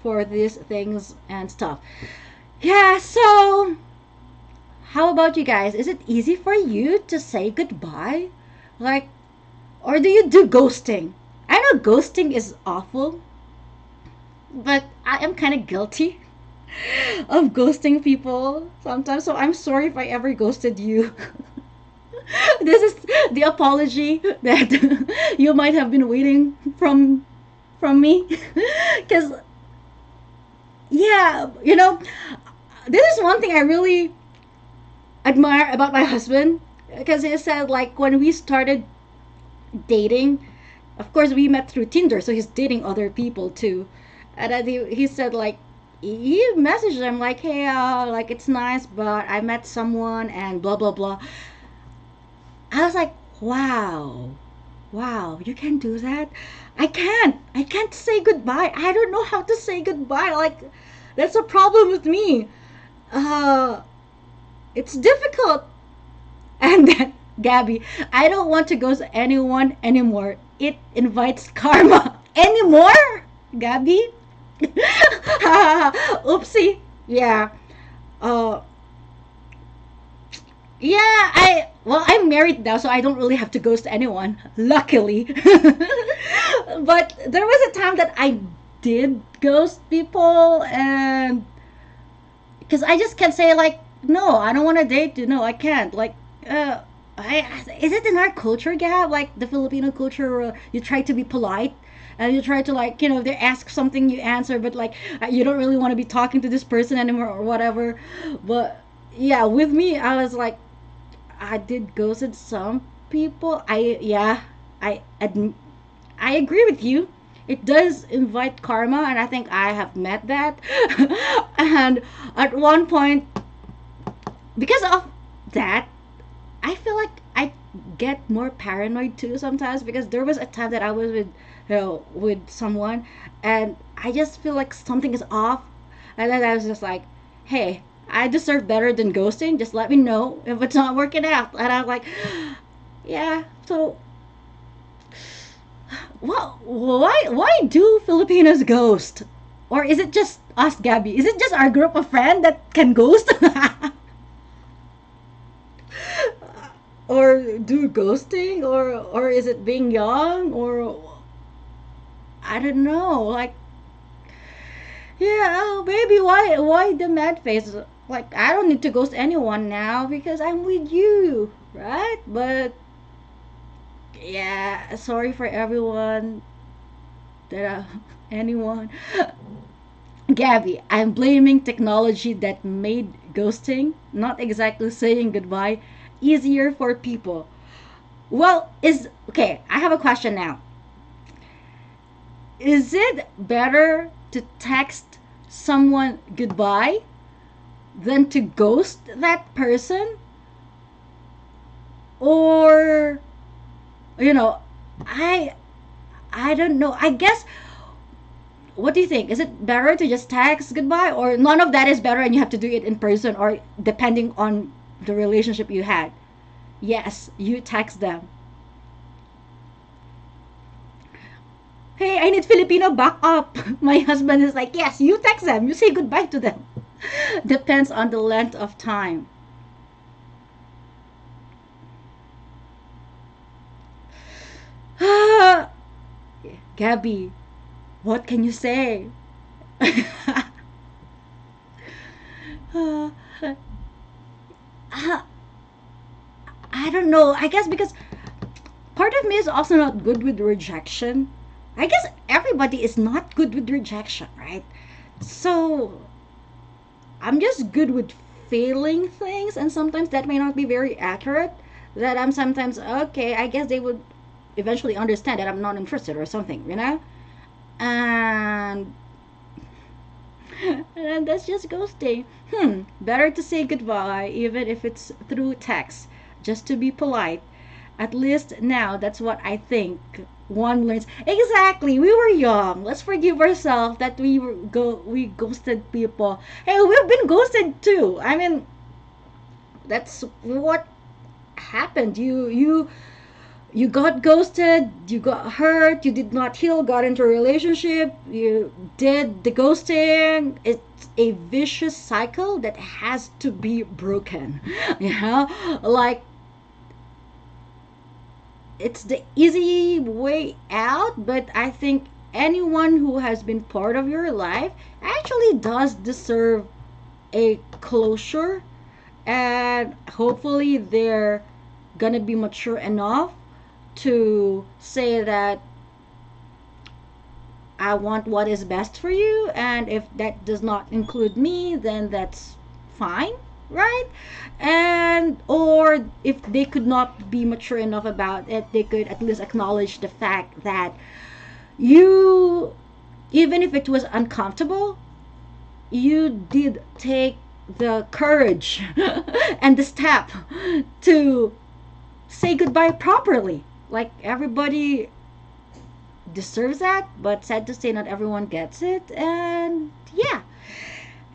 Speaker 1: for these things and stuff. Yeah, so how about you guys? Is it easy for you to say goodbye? Like, or do you do ghosting? I know ghosting is awful, but I am kind of guilty of ghosting people sometimes. So I'm sorry if I ever ghosted you. This is the apology that you might have been waiting from me. Because yeah, you know, this is one thing I really admire about my husband, because he said like when we started dating, of course we met through Tinder, so he's dating other people too. And then he said like he messaged them like, hey, like it's nice, but I met someone and blah blah blah. I was like, wow, wow, you can do that. I can't say goodbye. I don't know how to say goodbye. Like that's a problem with me. Uh, it's difficult. And then Gabby, I don't want to ghost anyone anymore. It invites karma anymore. Gabby, oopsie. Yeah. Uh, yeah. I'm married now, so I don't really have to ghost anyone. Luckily. But there was a time that I did ghost people, and because I just can't say like no, I don't want to date you. No, I can't. Like, I is it in our culture, Gab? Like the Filipino culture, you try to be polite and you try to like if they ask something you answer, but like you don't really want to be talking to this person anymore or whatever. But yeah, with me, I was like I did ghosted some people. I adm- I agree with you. It does invite karma, and I think I have met that. And at one point, because of that, I feel like I get more paranoid too sometimes, because there was a time that I was with with someone, and I just feel like something is off, and then I was just like, hey, I deserve better than ghosting. Just let me know if it's not working out. And I'm like, yeah. So well, why do Filipinos ghost? Or is it just us, Gabby? Is it just our group of friends that can ghost? Or do ghosting, or is it being young, or I don't know. Like Yeah, oh, baby, why the mad face? Like, I don't need to ghost anyone now because I'm with you, right? But yeah, sorry for everyone that anyone. Gabby, I'm blaming technology that made ghosting, not exactly saying goodbye, easier for people. Well, is okay, I have a question now. Is it better to text someone goodbye than to ghost that person? Or, you know, I I don't know. I guess, what do you think? Is it better to just text goodbye, or none of that is better and you have to do it in person, or depending on the relationship you had? Yes, you text them. Hey, I need Filipino backup. My husband is like, yes, you text them. You say goodbye to them. Depends on the length of time. Gabby, what can you say? Uh, I don't know. I guess because part of me is also not good with rejection. I guess everybody is not good with rejection, right? So I'm just good with feeling things, and sometimes that may not be very accurate. That I'm sometimes okay. I guess they would eventually understand that I'm not interested or something, you know. And and that's just ghosting. Better to say goodbye, even if it's through text, just to be polite. At least now, that's what I think one learns. Exactly, we were young. Let's forgive ourselves that we ghosted people. Hey, we've been ghosted too. I mean, that's what happened. You got ghosted, you got hurt, you did not heal, got into a relationship, you did the ghosting. It's a vicious cycle that has to be broken. You know, like, it's the easy way out, but I think anyone who has been part of your life actually does deserve a closure, and hopefully they're gonna be mature enough to say that I want what is best for you, and if that does not include me, then that's fine, right? And or if they could not be mature enough about it, they could at least acknowledge the fact that you, even if it was uncomfortable, you did take the courage and the step to say goodbye properly. Like, everybody deserves that, but sad to say, not everyone gets it. And yeah,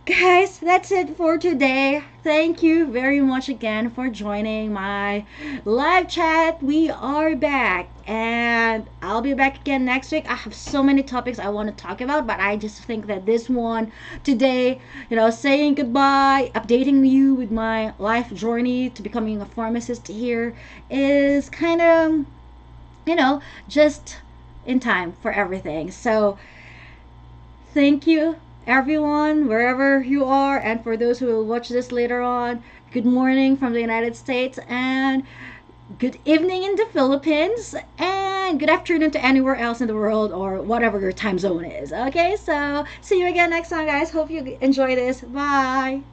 Speaker 1: guys, that's it for today. Thank you very much again for joining my live chat. We are back, and I'll be back again next week. I have so many topics I want to talk about, but I just think that this one today, saying goodbye, updating you with my life journey to becoming a pharmacist here, is kind of, just in time for everything. So thank you, everyone, wherever you are, and for those who will watch this later on, good morning from the United States, and good evening in the Philippines, and good afternoon to anywhere else in the world, or whatever your time zone is. Okay, so see you again next time, guys. Hope you enjoy this. Bye.